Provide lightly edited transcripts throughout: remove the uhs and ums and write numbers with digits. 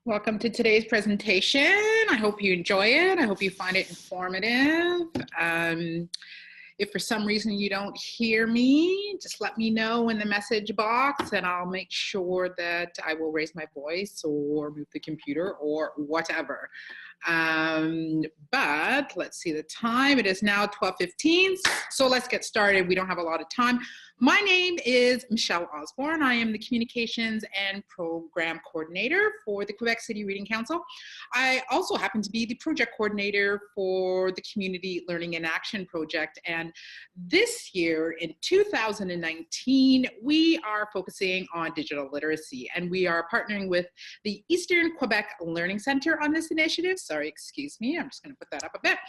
Welcome to today's presentation. I hope you enjoy it. I hope you find it informative. If for some reason you don't hear me, just let me know in the message box and I'll make sure that I will raise my voice or move the computer or whatever. But let's see the time. It is now 12:15, so let's get started. We don't have a lot of time. My name is Michelle Osborne. I am the Communications and Program Coordinator for the Quebec City Reading Council. I also happen to be the Project Coordinator for the Community Learning in Action Project. And this year, in 2019, we are focusing on digital literacy. And we are partnering with the Eastern Quebec Learning Centre on this initiative. Sorry, excuse me. I'm just going to put that up a bit.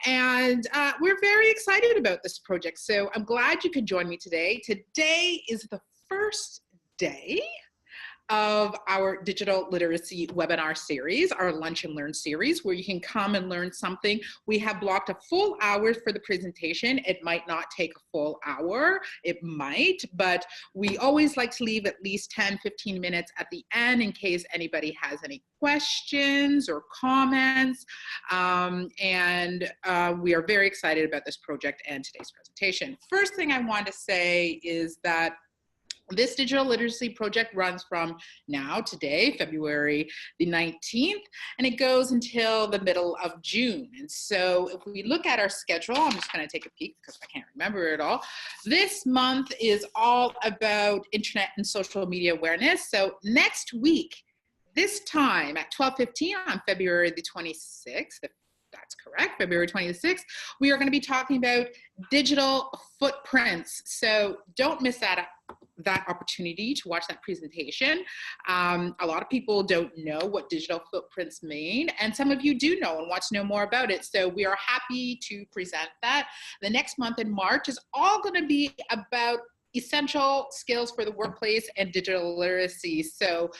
And we're very excited about this project. So I'm glad you could join me today. Today is the first day of our digital literacy webinar series, our Lunch and Learn series, where you can come and learn something. We have blocked a full hour for the presentation. It might not take a full hour, it might, but we always like to leave at least 10-15 minutes at the end in case anybody has any questions or comments. We are very excited about this project and today's presentation. First thing I want to say is that this digital literacy project runs from now, today, February the 19th, and it goes until the middle of June. And so if we look at our schedule, I'm just going to take a peek because I can't remember it all. This month is all about internet and social media awareness. So next week, this time at 12:15 on February the 26th, if that's correct, February 26th, we are going to be talking about digital footprints. So don't miss that opportunity to watch that presentation. A lot of people don't know what digital footprints mean, and some of you do know and want to know more about it. So we are happy to present that. The next month in March is all going to be about essential skills for the workplace and digital literacy. So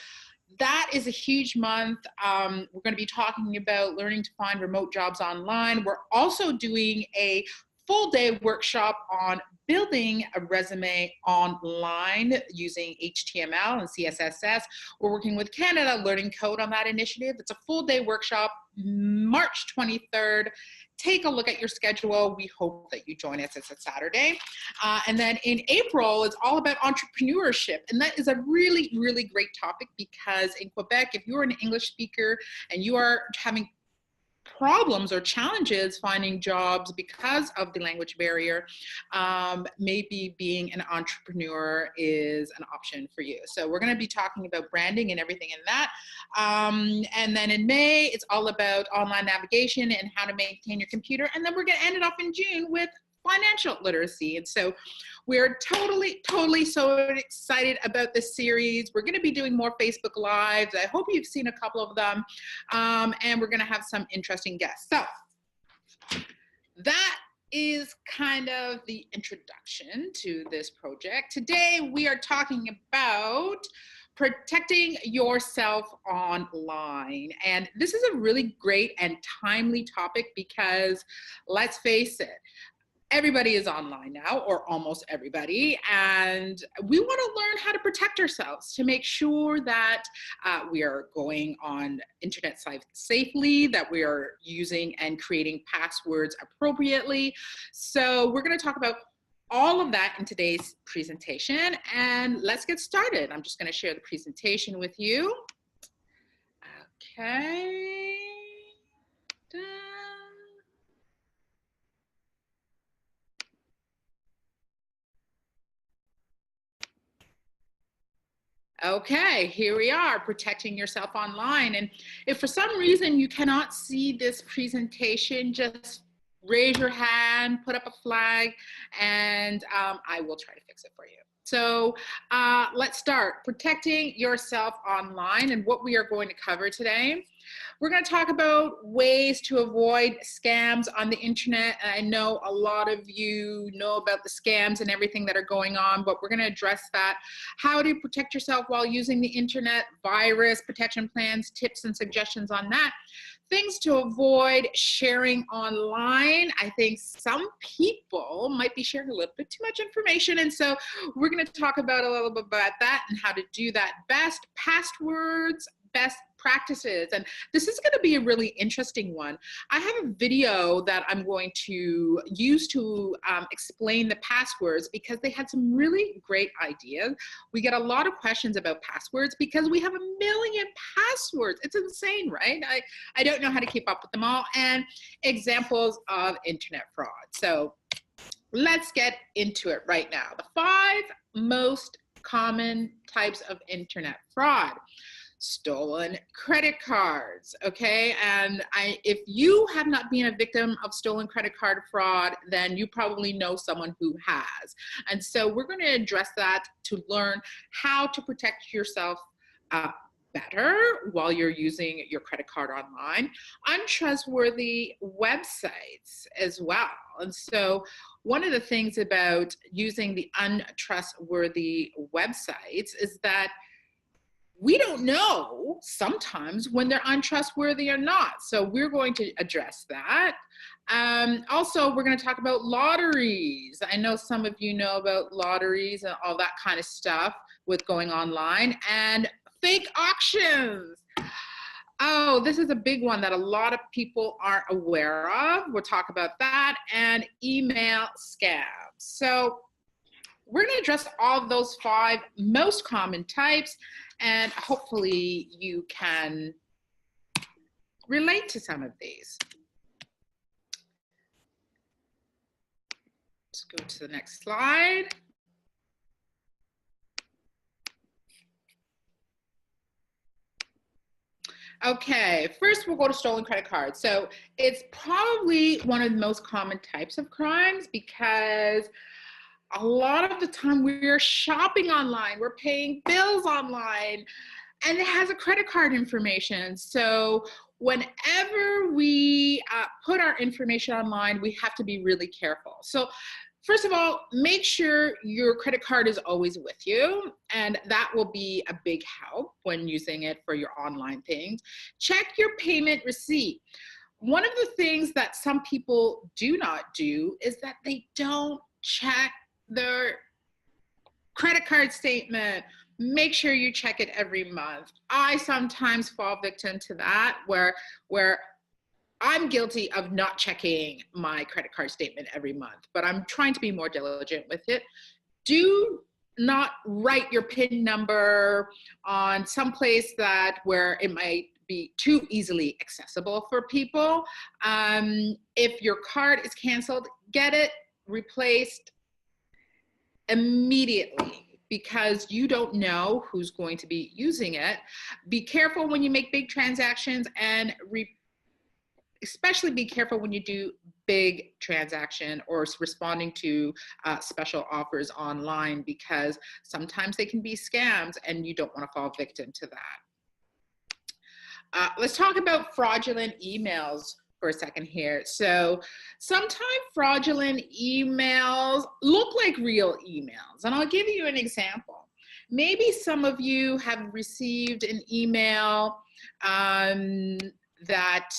that is a huge month. We're going to be talking about learning to find remote jobs online. We're also doing a full day workshop on building a resume online using HTML and CSS. We're working with Canada Learning Code on that initiative. It's a full day workshop, March 23rd. Take a look at your schedule. We hope that you join us. It's a Saturday. And then in April, it's all about entrepreneurship. And that is a really, really great topic because in Quebec, if you're an English speaker and you are having problems or challenges finding jobs because of the language barrier, maybe being an entrepreneur is an option for you. So we're going to be talking about branding and everything in that. And then in May, it's all about online navigation and how to maintain your computer. And then we're going to end it off in June with financial literacy. And so we're totally so excited about this series. We're going to be doing more Facebook Lives. I hope you've seen a couple of them. And we're going to have some interesting guests. So that is kind of the introduction to this project. Today we are talking about protecting yourself online. And this is a really great and timely topic because let's face it, everybody is online now, or almost everybody, and we want to learn how to protect ourselves to make sure that we are going on internet sites safely, that we are using and creating passwords appropriately. So we're going to talk about all of that in today's presentation, and let's get started. I'm just going to share the presentation with you. Okay. Done. Okay, here we are, protecting yourself online. And if for some reason you cannot see this presentation, just raise your hand, put up a flag, and I will try to fix it for you. So let's start. Protecting yourself online and what we are going to cover today. We're going to talk about ways to avoid scams on the internet. I know a lot of you know about the scams and everything that are going on, but we're going to address that. How to protect yourself while using the internet, virus protection plans, tips and suggestions on that. Things to avoid sharing online. I think some people might be sharing a little bit too much information, and so we're going to talk about a little bit about that and how to do that best. Passwords, best practices. And this is going to be a really interesting one. I have a video that I'm going to use to explain the passwords, because they had some really great ideas. We get a lot of questions about passwords because we have a million passwords. It's insane, right? I don't know how to keep up with them all, and examples of internet fraud. So let's get into it right now. The 5 most common types of internet fraud. Stolen credit cards, okay? And if you have not been a victim of stolen credit card fraud, then you probably know someone who has. And so we're going to address that to learn how to protect yourself better while you're using your credit card online. Untrustworthy websites as well. And so one of the things about using the untrustworthy websites is that we don't know sometimes when they're untrustworthy or not. So we're going to address that. Also, we're going to talk about lotteries. I know some of you know about lotteries and all that kind of stuff with going online, and fake auctions. Oh, this is a big one that a lot of people aren't aware of. We'll talk about that, and email scams. So we're going to address all of those 5 most common types, and hopefully you can relate to some of these. Let's go to the next slide. Okay, first we'll go to stolen credit cards. So it's probably one of the most common types of crimes, because a lot of the time we're shopping online, we're paying bills online, and it has a credit card information. So whenever we put our information online, we have to be really careful. So first of all, make sure your credit card is always with you, and that will be a big help when using it for your online things. Check your payment receipt. One of the things that some people do not do is that they don't check their credit card statement. Make sure you check it every month. I sometimes fall victim to that, where I'm guilty of not checking my credit card statement every month, but I'm trying to be more diligent with it. Do not write your PIN number on some place where it might be too easily accessible for people. If your card is canceled, get it replaced immediately, because you don't know who's going to be using it. Be careful when you make big transactions, and especially be careful when you do big transaction or responding to special offers online, because sometimes they can be scams and you don't want to fall victim to that. Let's talk about fraudulent emails for a second here. So sometimes fraudulent emails look like real emails, and I'll give you an example. Maybe some of you have received an email that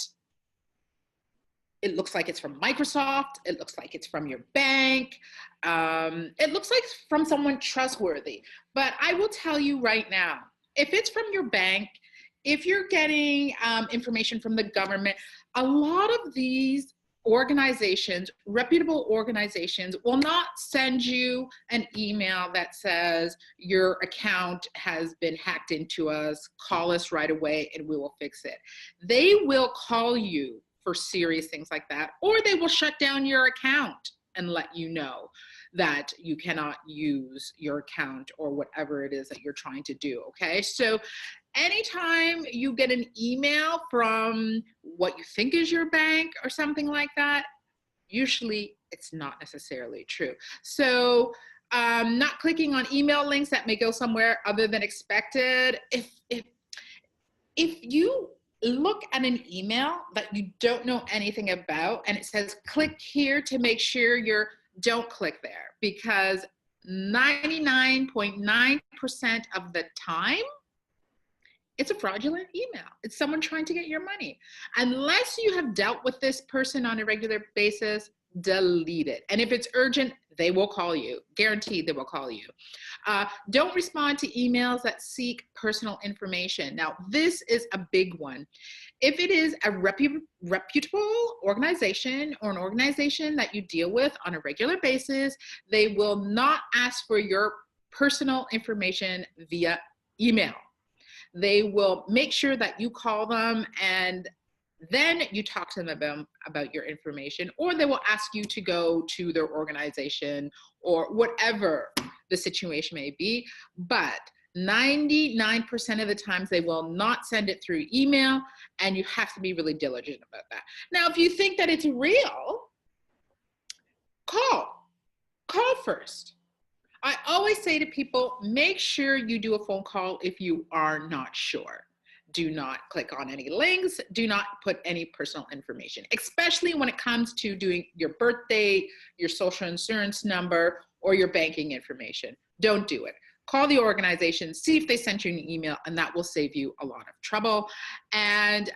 it looks like it's from Microsoft, it looks like it's from your bank, it looks like it's from someone trustworthy. But I will tell you right now, if it's from your bank, if you're getting information from the government, a lot of these organizations, reputable organizations, will not send you an email that says your account has been hacked into us, call us right away and we will fix it. They will call you for serious things like that, or they will shut down your account and let you know that you cannot use your account or whatever it is that you're trying to do, okay? So anytime you get an email from what you think is your bank or something like that, usually it's not necessarily true. So not clicking on email links that may go somewhere other than expected. If you look at an email that you don't know anything about and it says click here to make sure don't click there, because 99.9% of the time it's a fraudulent email. It's someone trying to get your money. Unless you have dealt with this person on a regular basis, delete it. And if it's urgent, they will call you. Guaranteed they will call you. Don't respond to emails that seek personal information. Now, this is a big one. If it is a reputable organization or an organization that you deal with on a regular basis, they will not ask for your personal information via email. They will make sure that you call them and then you talk to them about your information, or they will ask you to go to their organization or whatever the situation may be. But 99% of the times they will not send it through email, and you have to be really diligent about that. Now, if you think that it's real, call first. I always say to people, make sure you do a phone call if you are not sure. Do not click on any links. Do not put any personal information, especially when it comes to doing your birth date, your social insurance number, or your banking information. Don't do it. Call the organization, see if they sent you an email, and that will save you a lot of trouble. And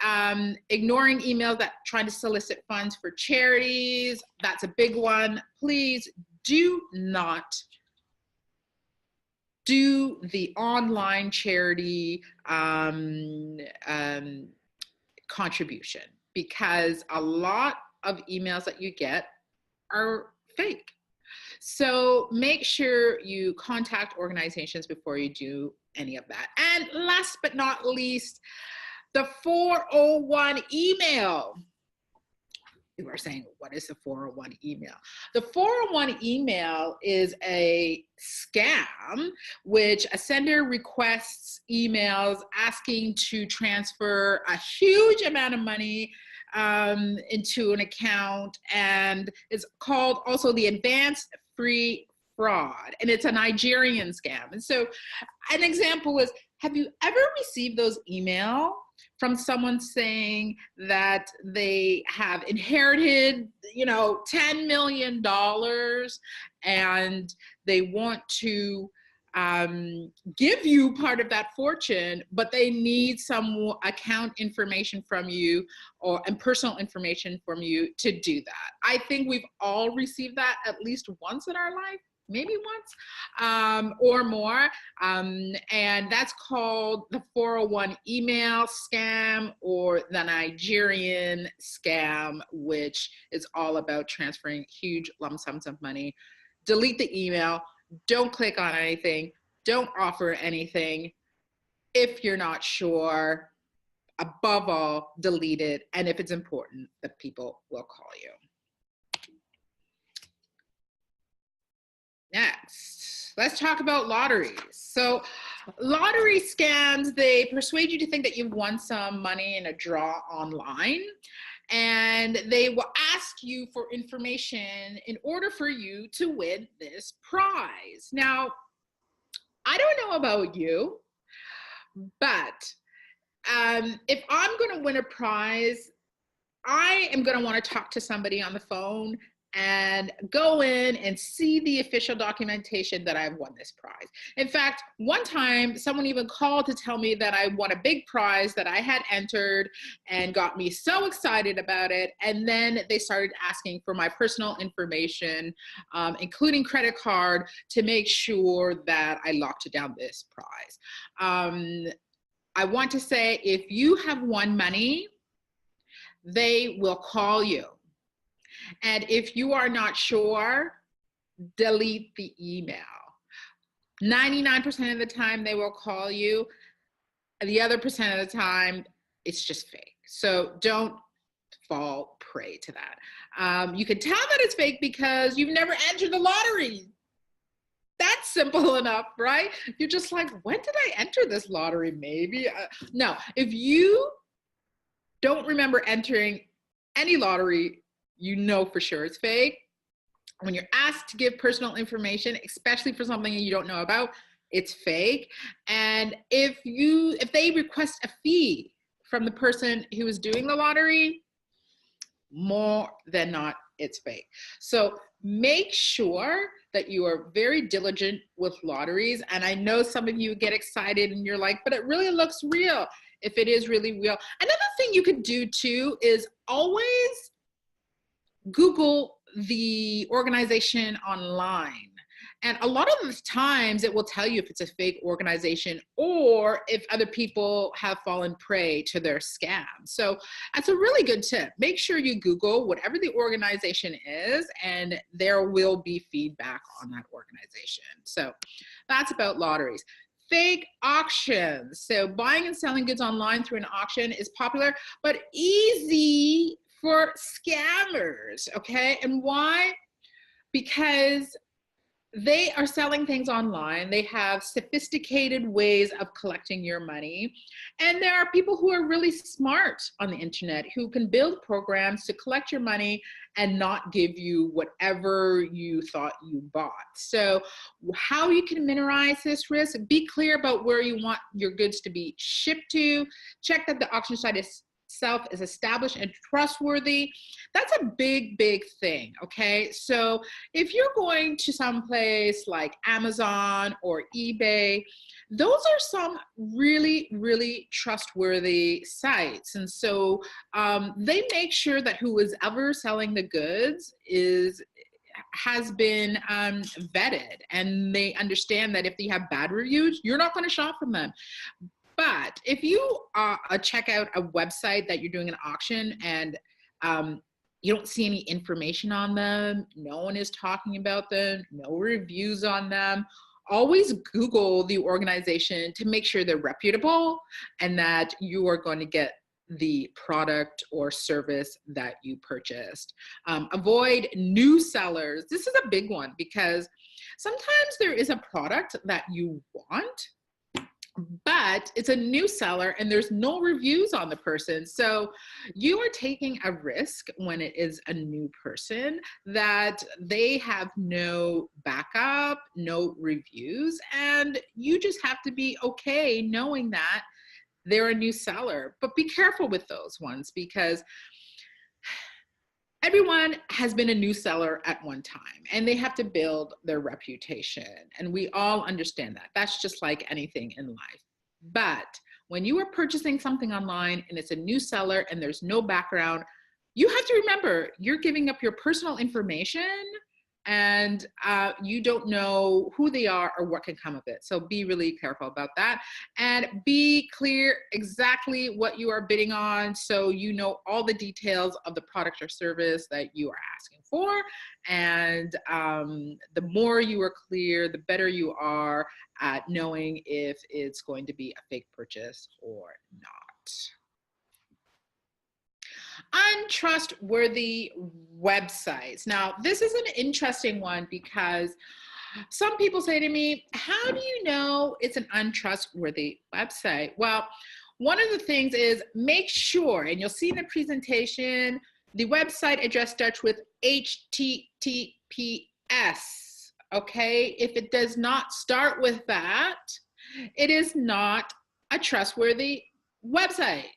ignoring emails that try to solicit funds for charities, that's a big one. Please do not do the online charity contribution, because a lot of emails that you get are fake. So make sure you contact organizations before you do any of that. And last but not least, the 401 email. You are saying, what is the 401 email? The 401 email is a scam, which a sender requests emails asking to transfer a huge amount of money into an account, and it's called also the advanced free fraud, and it's a Nigerian scam. And so an example is, have you ever received those emails from someone saying that they have inherited, $10 million and they want to give you part of that fortune, but they need some account information from you and personal information from you to do that? I think we've all received that at least once in our life, maybe once or more. And that's called the 401 email scam, or the Nigerian scam, which is all about transferring huge lump sums of money. Delete the email. Don't click on anything. Don't offer anything if you're not sure. Above all, delete it. And if it's important, the people will call you. Next, let's talk about lotteries. So lottery scams, they persuade you to think that you've won some money in a draw online, and they will ask you for information in order for you to win this prize. Now, I don't know about you, but if I'm going to win a prize, I am going to want to talk to somebody on the phone and go in and see the official documentation that I've won this prize. In fact, one time someone even called to tell me that I won a big prize that I had entered, and got me so excited about it. And then they started asking for my personal information, including credit card, to make sure that I locked down this prize. I want to say, if you have won money, they will call you. And if you are not sure, delete the email. 99% of the time they will call you. The other percent of the time, it's just fake. So don't fall prey to that. You can tell that it's fake because you've never entered the lottery. That's simple enough, right? You're just like, when did I enter this lottery? Maybe. No, if you don't remember entering any lottery, you know for sure it's fake. When you're asked to give personal information, especially for something you don't know about, it's fake. And if they request a fee from the person who is doing the lottery, more than not, it's fake. So make sure that you are very diligent with lotteries. And I know some of you get excited and you're like, but it really looks real. If it is really real. Another thing you could do too is always Google the organization online. And a lot of the times it will tell you if it's a fake organization or if other people have fallen prey to their scam. So that's a really good tip. Make sure you Google whatever the organization is, and there will be feedback on that organization. So that's about lotteries. Fake auctions. So buying and selling goods online through an auction is popular, but easy for scammers, okay? And why? Because they are selling things online. They have sophisticated ways of collecting your money. And there are people who are really smart on the internet who can build programs to collect your money and not give you whatever you thought you bought. So how you can minimize this risk, be clear about where you want your goods to be shipped to. Check that the auction site itself is established and trustworthy. That's a big, big thing, okay? So if you're going to some place like Amazon or eBay, those are some really, really trustworthy sites. And so they make sure that who is ever selling the goods has been vetted, and they understand that if they have bad reviews, you're not going to shop from them. But if you check out a website that you're doing an auction and you don't see any information on them, no one is talking about them, no reviews on them, always Google the organization to make sure they're reputable and that you are going to get the product or service that you purchased. Avoid new sellers. This is a big one because sometimes there is a product that you want, but it's a new seller and there's no reviews on the person. So you are taking a risk when it is a new person that they have no backup, no reviews, and you just have to be okay knowing that they're a new seller. But be careful with those ones because everyone has been a new seller at one time and they have to build their reputation. And we all understand that. That's just like anything in life. But when you are purchasing something online and it's a new seller and there's no background, you have to remember you're giving up your personal information and you don't know who they are or what can come of it. So be really careful about that and be clear exactly what you are bidding on so you know all the details of the product or service that you are asking for. And the more you are clear, the better you are at knowing if it's going to be a fake purchase or not. Untrustworthy websites. Now, this is an interesting one because some people say to me, how do you know it's an untrustworthy website? Well, one of the things is make sure, and you'll see in the presentation, the website address starts with HTTPS, okay? If it does not start with that, it is not a trustworthy website.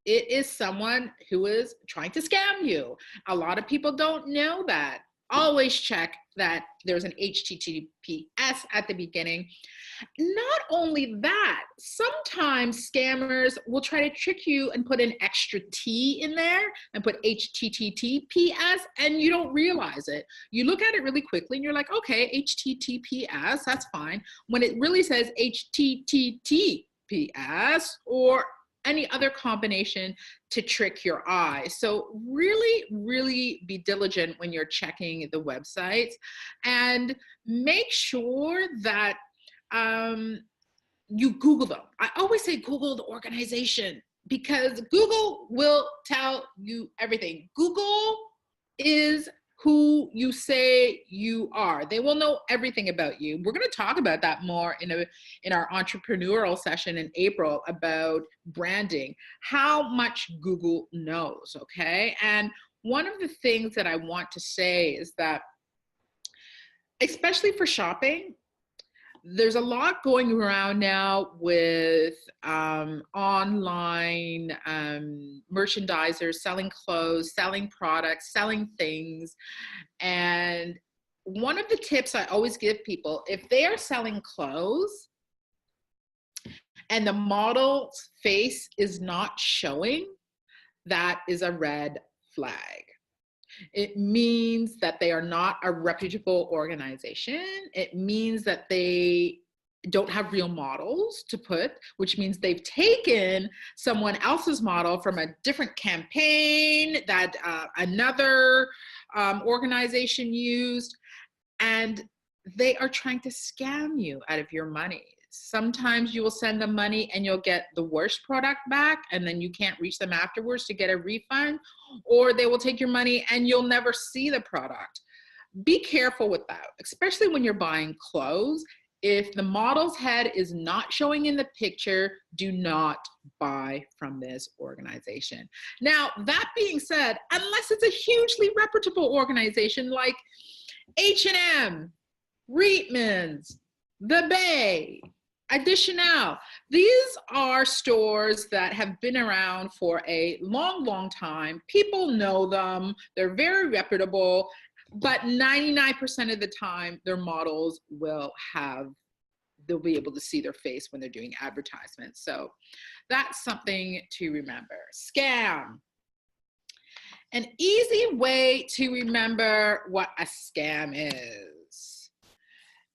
It is someone who is trying to scam you. A lot of people don't know that. Always check that there's an HTTPS at the beginning. Not only that, sometimes scammers will try to trick you and put an extra T in there and put HTTPS and you don't realize it. You look at it really quickly and you're like, okay, HTTPS, that's fine. When it really says HTTPS or any other combination to trick your eye. So really, really be diligent when you're checking the websites and make sure that you Google them. I always say Google the organization because Google will tell you everything. Google is who you say you are. They will know everything about you. We're going to talk about that more in our entrepreneurial session in April about branding, how much Google knows, okay? And one of the things that I want to say is that, especially for shopping, there's a lot going around now with online merchandisers selling clothes, selling products, selling things. And one of the tips I always give people, if they are selling clothes and the model's face is not showing, that is a red flag. It means that they are not a reputable organization. It means that they don't have real models to put, which means they've taken someone else's model from a different campaign that another organization used, and they are trying to scam you out of your money. Sometimes you will send them money and you'll get the worst product back, and then you can't reach them afterwards to get a refund, or they will take your money and you'll never see the product. Be careful with that, especially when you're buying clothes. If the model's head is not showing in the picture, do not buy from this organization. Now, that being said, unless it's a hugely reputable organization like H&M, Reitman's, The Bay, Additional, these are stores that have been around for a long, long time. People know them. They're very reputable, but 99% of the time, their models they'll be able to see their face when they're doing advertisements. So that's something to remember. Scam. An easy way to remember what a scam is.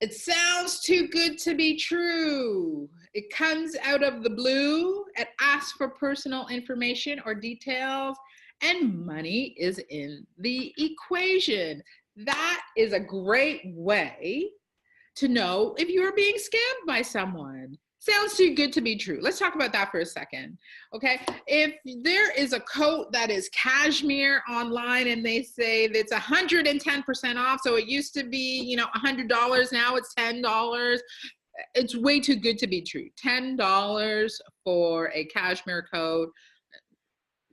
It sounds too good to be true. It comes out of the blue. It asks for personal information or details, and money is in the equation. That is a great way to know if you are being scammed by someone. Sounds too good to be true. Let's talk about that for a second, okay? If there is a coat that is cashmere online and they say that's 110% off, so it used to be, $100, now it's $10, it's way too good to be true. $10 for a cashmere coat,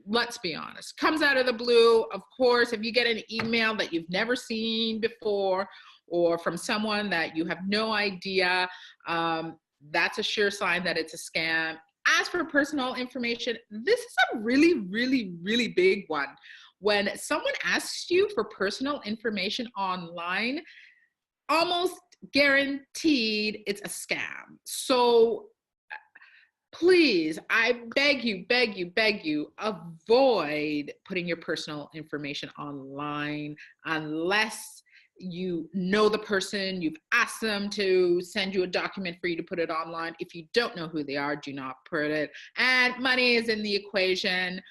let's be honest, comes out of the blue. Of course, if you get an email that you've never seen before or from someone that you have no idea, that's a sure sign that it's a scam. As for personal information, this is a really, really, really big one. When someone asks you for personal information online, almost guaranteed it's a scam. So please, I beg you, avoid putting your personal information online unless you know the person, you've asked them to send you a document for you to put it online. If you don't know who they are, do not put it. And money is in the equation.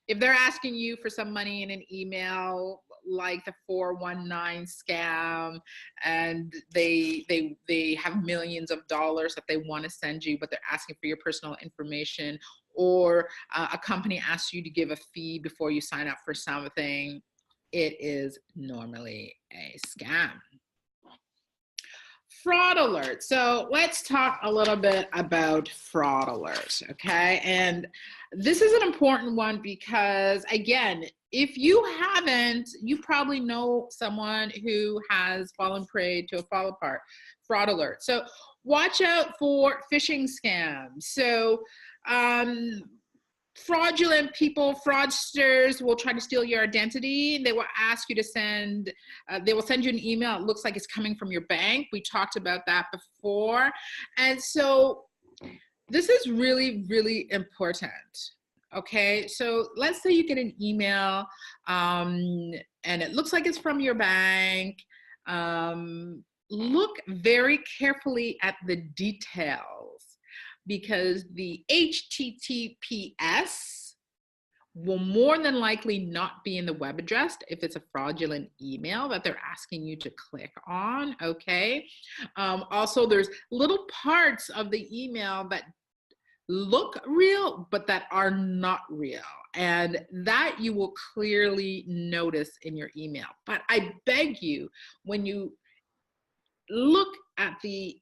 If they're asking you for some money in an email, like the 419 scam, and they have millions of dollars that they want to send you, but they're asking for your personal information, or a company asks you to give a fee before you sign up for something, it is normally a scam. Fraud alert. So let's talk a little bit about fraud alerts, okay? And this is an important one because, again, if you haven't, you probably know someone who has fallen prey to a fraud alert. So watch out for phishing scams. So fraudulent people, fraudsters will try to steal your identity. They will ask you to they will send you an email. It looks like it's coming from your bank. We talked about that before. And so this is really, really important. Okay, so let's say you get an email and it looks like it's from your bank. Look very carefully at the details, because the HTTPS will more than likely not be in the web address if it's a fraudulent email that they're asking you to click on, okay? Also, there's little parts of the email that look real, but that are not real. And that you will clearly notice in your email. But I beg you, when you look at the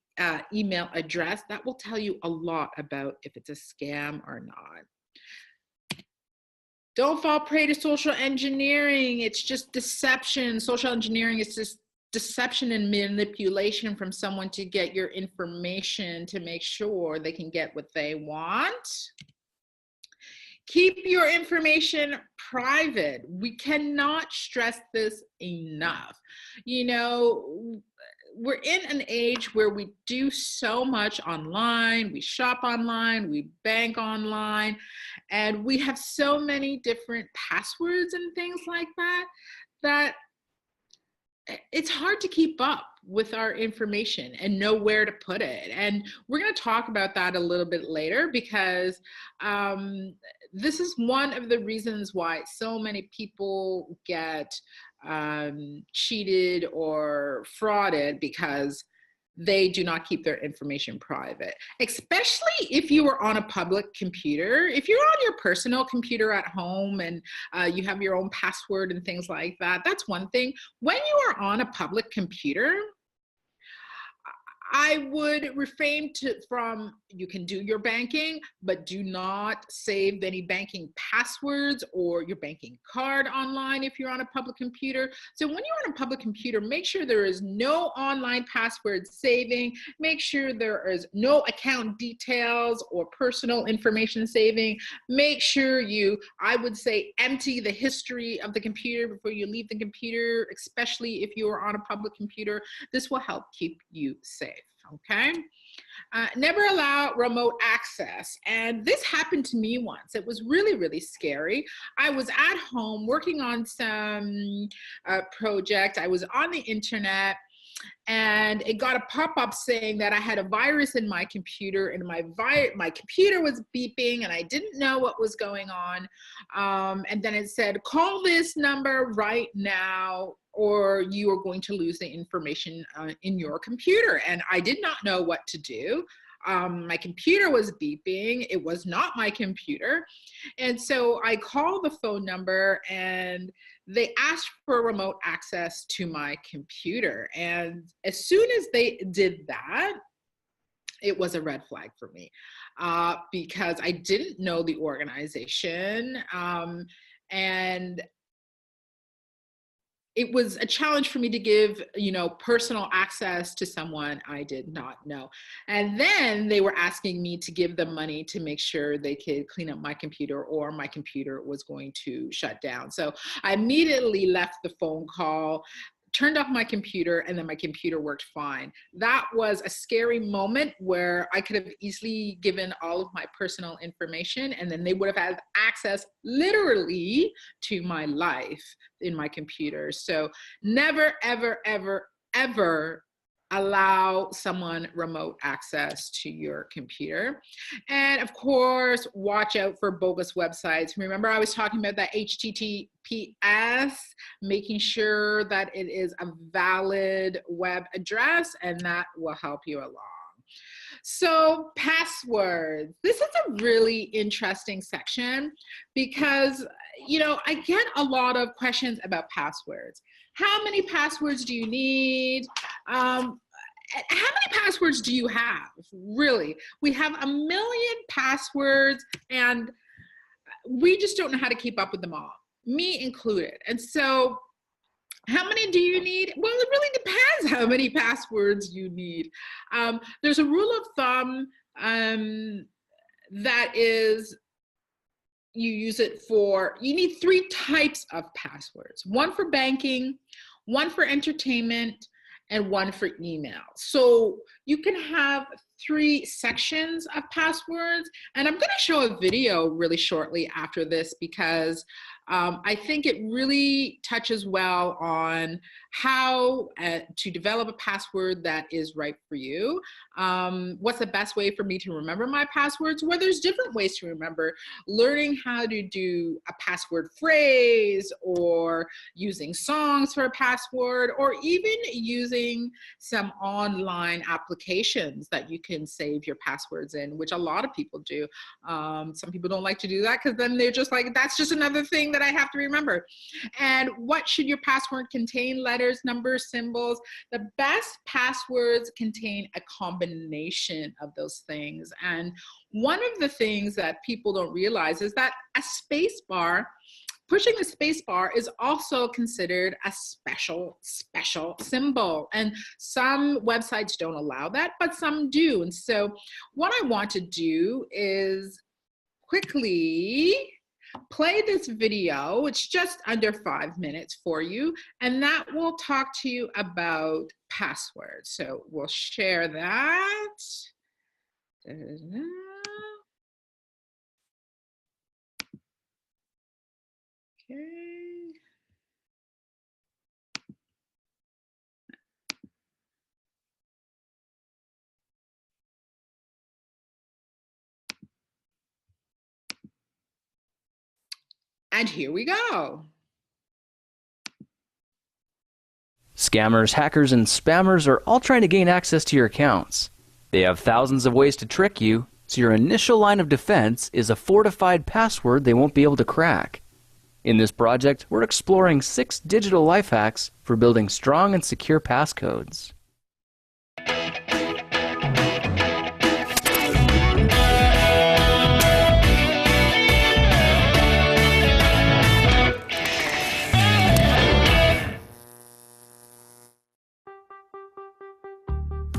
email address, that will tell you a lot about if it's a scam or not. Don't fall prey to social engineering. It's just deception. Social engineering is just deception and manipulation from someone to get your information to make sure they can get what they want. Keep your information private. We cannot stress this enough. We're in an age where we do so much online, we shop online, we bank online, and we have so many different passwords and things like that, that it's hard to keep up with our information and know where to put it. And we're going to talk about that a little bit later, because this is one of the reasons why so many people get cheated or frauded, because they do not keep their information private, especially if you are on a public computer. If you're on your personal computer at home and you have your own password and things like that, that's one thing. When you are on a public computer, I would refrain from, you can do your banking, but do not save any banking passwords or your banking card online if you're on a public computer. So when you're on a public computer, make sure there is no online password saving. Make sure there is no account details or personal information saving. Make sure you, I would say, empty the history of the computer before you leave the computer, especially if you are on a public computer. This will help keep you safe. Okay. Never allow remote access. And this happened to me once. It was really, really scary. I was at home working on some project. I was on the internet, and it got a pop-up saying that I had a virus in my computer, and my computer was beeping and I didn't know what was going on. And then it said, call this number right now or you are going to lose the information in your computer. And I did not know what to do. My computer was beeping. It was not my computer. And so I called the phone number and they asked for remote access to my computer. And as soon as they did that, it was a red flag for me because I didn't know the organization. And it was a challenge for me to give, personal access to someone I did not know. And then they were asking me to give them money to make sure they could clean up my computer or my computer was going to shut down. So I immediately left the phone call, turned off my computer, and then my computer worked fine. That was a scary moment where I could have easily given all of my personal information and then they would have had access literally to my life in my computer. So never, ever, ever, ever allow someone remote access to your computer. And of course, watch out for bogus websites. Remember, I was talking about that HTTPS, making sure that it is a valid web address, and that will help you along. So passwords. This is a really interesting section because, I get a lot of questions about passwords. How many passwords do you need? How many passwords do you have? Really, we have 1 million passwords and we just don't know how to keep up with them all, me included. And so how many do you need? Well, it really depends how many passwords you need. There's a rule of thumb that is, you use it for, you need 3 types of passwords: one for banking, one for entertainment, and one for email. So you can have 3 sections of passwords. And I'm going to show a video really shortly after this because I think it really touches well on how to develop a password that is right for you. What's the best way for me to remember my passwords? Well, there's different ways to remember. Learning how to do a password phrase, or using songs for a password, or even using some online applications that you can save your passwords in, which a lot of people do. Some people don't like to do that because then they're just like, that's just another thing that I have to remember. And what should your password contain? Letters, numbers, symbols. The best passwords contain a combination of those things. And one of the things that people don't realize is that a space bar, pushing the space bar, is also considered a special symbol. And some websites don't allow that, but some do. And so what I want to do is quickly play this video. It's just under 5 minutes for you, and that will talk to you about passwords. So we'll share that. Da-da-da. Okay. And here we go. Scammers, hackers, and spammers are all trying to gain access to your accounts. They have thousands of ways to trick you, so your initial line of defense is a fortified password they won't be able to crack. In this project, we're exploring 6 digital life hacks for building strong and secure passcodes.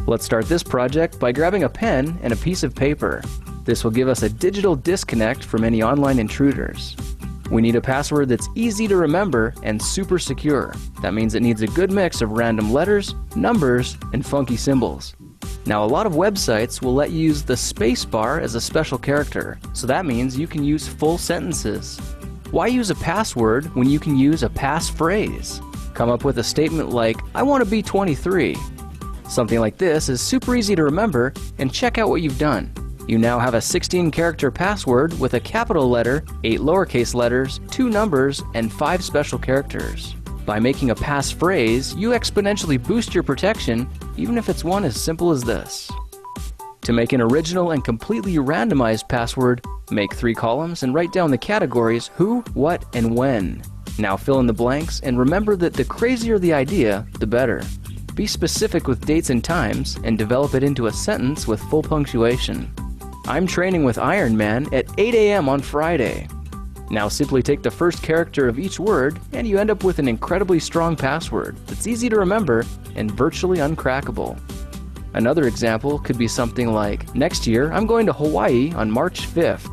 Let's start this project by grabbing a pen and a piece of paper. This will give us a digital disconnect from any online intruders. We need a password that's easy to remember and super secure. That means it needs a good mix of random letters, numbers, and funky symbols. Now, a lot of websites will let you use the space bar as a special character, so that means you can use full sentences. Why use a password when you can use a passphrase? Come up with a statement like, "I want to be 23." Something like this is super easy to remember, and check out what you've done. You now have a 16-character password with a capital letter, 8 lowercase letters, 2 numbers, and 5 special characters. By making a passphrase, you exponentially boost your protection, even if it's one as simple as this. To make an original and completely randomized password, make 3 columns and write down the categories who, what, and when. Now fill in the blanks and remember that the crazier the idea, the better. Be specific with dates and times, and develop it into a sentence with full punctuation. I'm training with Iron Man at 8 a.m. on Friday. Now simply take the first character of each word, and you end up with an incredibly strong password that's easy to remember and virtually uncrackable. Another example could be something like, "Next year, I'm going to Hawaii on March 5th.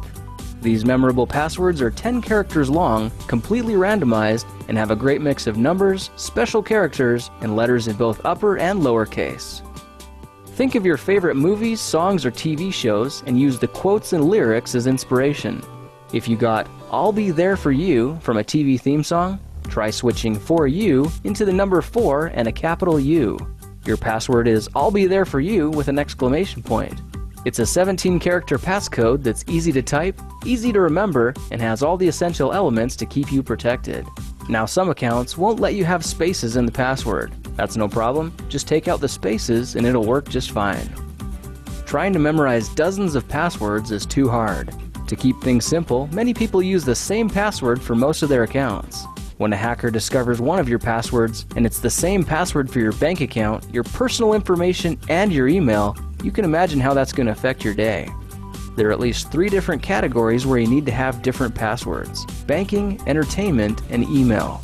These memorable passwords are 10 characters long, completely randomized, and have a great mix of numbers, special characters, and letters in both upper and lowercase. Think of your favorite movies, songs, or TV shows and use the quotes and lyrics as inspiration. If you got "I'll be there for you" from a TV theme song, try switching "for you" into the number 4 and a capital U. Your password is "I'll be there for you" with an exclamation point. It's a 17-character passcode that's easy to type, easy to remember, and has all the essential elements to keep you protected. Now, some accounts won't let you have spaces in the password. That's no problem, just take out the spaces and it'll work just fine. Trying to memorize dozens of passwords is too hard. To keep things simple, many people use the same password for most of their accounts. When a hacker discovers one of your passwords, and it's the same password for your bank account, your personal information, and your email, you can imagine how that's going to affect your day. There are at least 3 different categories where you need to have different passwords: banking, entertainment, and email.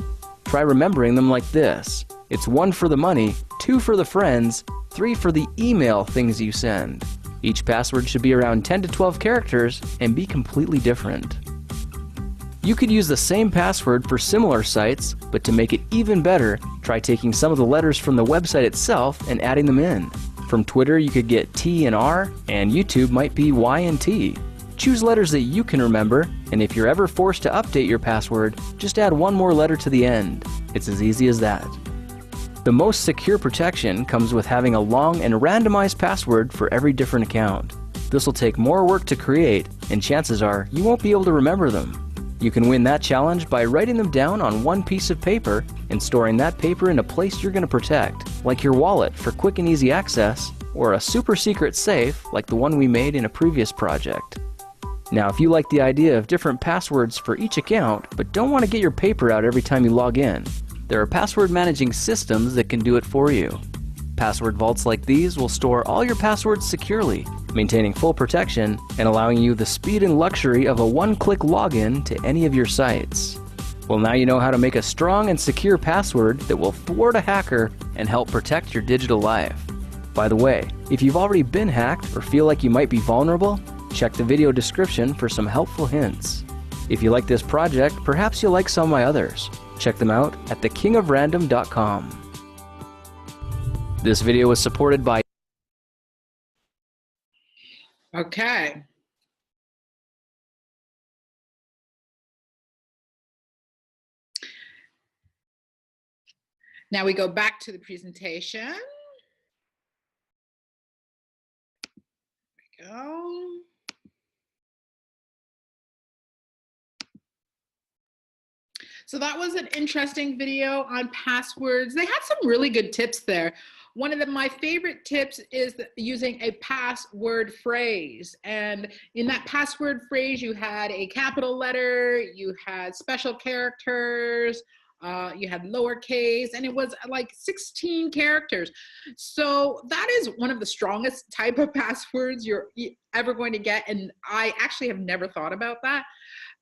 Try remembering them like this. It's 1 for the money, 2 for the friends, 3 for the email things you send. Each password should be around 10 to 12 characters and be completely different. You could use the same password for similar sites, but to make it even better, try taking some of the letters from the website itself and adding them in. From Twitter, you could get T and R, and YouTube might be Y and T. Choose letters that you can remember, and if you're ever forced to update your password, just add 1 more letter to the end. It's as easy as that. The most secure protection comes with having a long and randomized password for every different account. This will take more work to create, and chances are you won't be able to remember them. You can win that challenge by writing them down on 1 piece of paper and storing that paper in a place you're going to protect, like your wallet for quick and easy access, or a super secret safe like the one we made in a previous project. Now, if you like the idea of different passwords for each account, but don't want to get your paper out every time you log in, there are password managing systems that can do it for you. Password vaults like these will store all your passwords securely, maintaining full protection and allowing you the speed and luxury of a 1-click login to any of your sites. Well, now you know how to make a strong and secure password that will thwart a hacker and help protect your digital life. By the way, if you've already been hacked or feel like you might be vulnerable, check the video description for some helpful hints. If you like this project, perhaps you'll like some of my others. Check them out at thekingofrandom.com. This video was supported by... Okay. Now we go back to the presentation. There we go. So that was an interesting video on passwords. They had some really good tips there. One of my favorite tips is using a password phrase. And in that password phrase, you had a capital letter, you had special characters, you had lowercase, and it was like 16 characters. So that is one of the strongest type of passwords you're ever going to get. And I actually have never thought about that.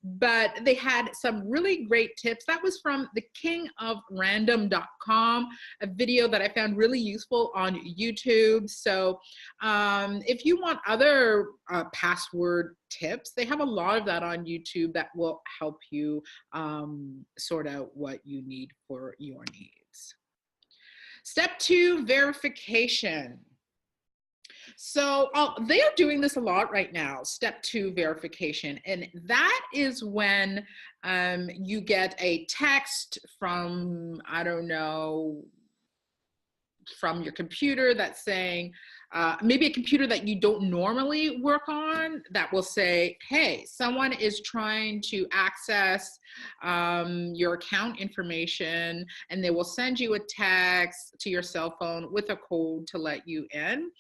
But they had some really great tips. That was from thekingofrandom.com, a video that I found really useful on YouTube. So if you want other password tips, they have a lot of that on YouTube that will help you sort out what you need for your needs. Step 2, verification. So they are doing this a lot right now, step 2 verification. And that is when you get a text from, I don't know, from your computer that's saying, maybe a computer that you don't normally work on, that will say, hey, someone is trying to access your account information, and they will send you a text to your cell phone with a code to let you in.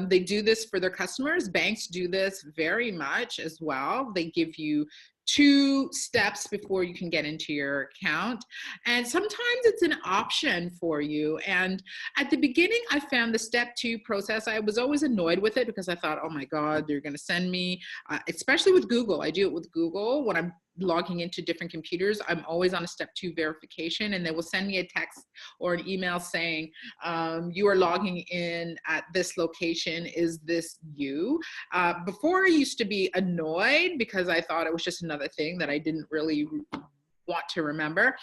They do this for their customers. Banks do this very much as well. They give you 2 steps before you can get into your account. And sometimes it's an option for you. And at the beginning, I found the step 2 process, I was always annoyed with it because I thought, oh my God, they're going to send me, especially with Google. I do it with Google when I'm logging into different computers. I'm always on a step 2 verification, and they will send me a text or an email saying, you are logging in at this location. Is this you? Before I used to be annoyed because I thought it was just another thing that I didn't really want to remember.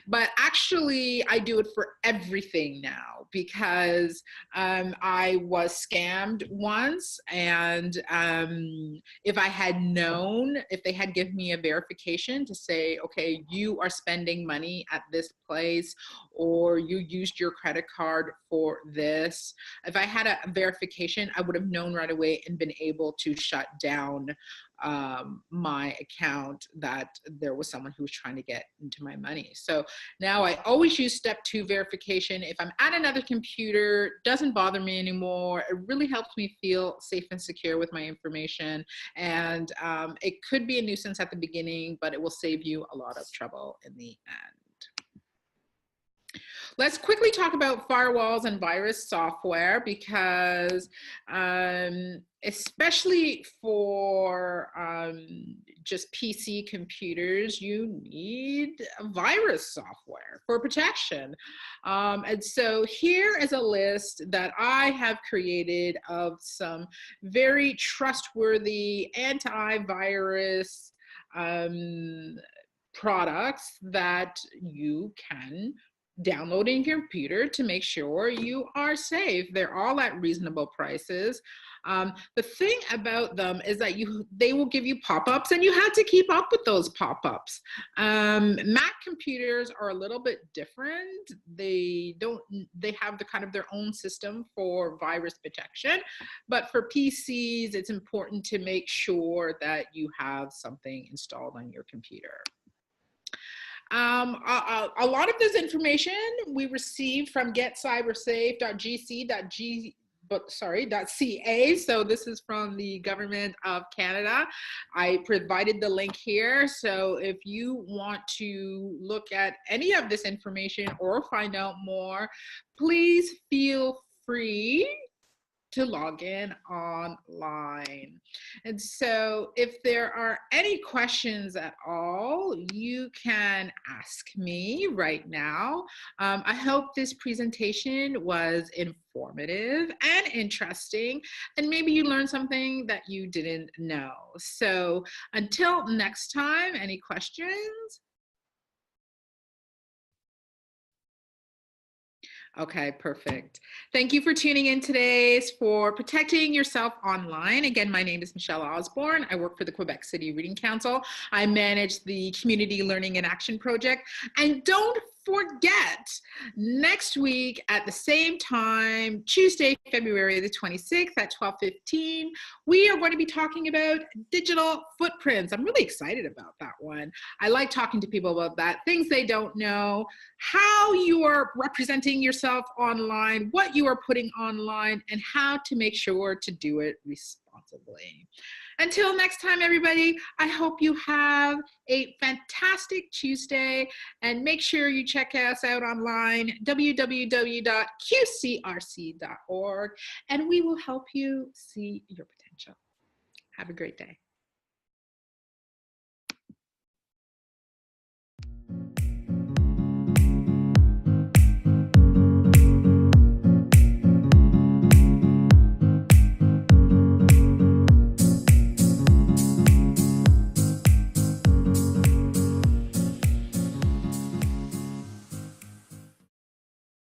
But actually, I do it for everything now because I was scammed once. And if I had known, if they had given me a verification to say, okay, you are spending money at this place, or you used your credit card for this, if I had a verification, I would have known right away and been able to shut down my account, that there was someone who was trying to get into my money. So now I always use step 2 verification. If I'm at another computer, it doesn't bother me anymore. It really helps me feel safe and secure with my information. And it could be a nuisance at the beginning, but it will save you a lot of trouble in the end. Let's quickly talk about firewalls and virus software, because especially for just PC computers, you need virus software for protection. And so here is a list that I have created of some very trustworthy antivirus products that you can download in your computer to make sure you are safe. They're all at reasonable prices. The thing about them is that they will give you pop-ups, and you have to keep up with those pop-ups. Mac computers are a little bit different. They have the kind of their own system for virus protection, but for PCs, it's important to make sure that you have something installed on your computer. A lot of this information we received from getcybersafe.ca. So this is from the government of Canada. I provided the link here. So if you want to look at any of this information or find out more, please feel free to log in online. And so if there are any questions at all, you can ask me right now. I hope this presentation was informative and interesting, and maybe you learned something that you didn't know. So until next time, any questions? Okay, perfect. Thank you for tuning in today for Protecting Yourself Online. Again, my name is Michelle Osborne. I work for the Quebec City Reading Council. I manage the Community Learning and Action Project. And don't forget, next week at the same time, Tuesday, February the 26th at 12:15, we are going to be talking about digital footprints. I'm really excited about that one. I like talking to people about that, things they don't know, how you are representing yourself online, what you are putting online, and how to make sure to do it responsibly. Until next time, everybody, I hope you have a fantastic Tuesday, and make sure you check us out online, www.qcrc.org, and we will help you see your potential. Have a great day.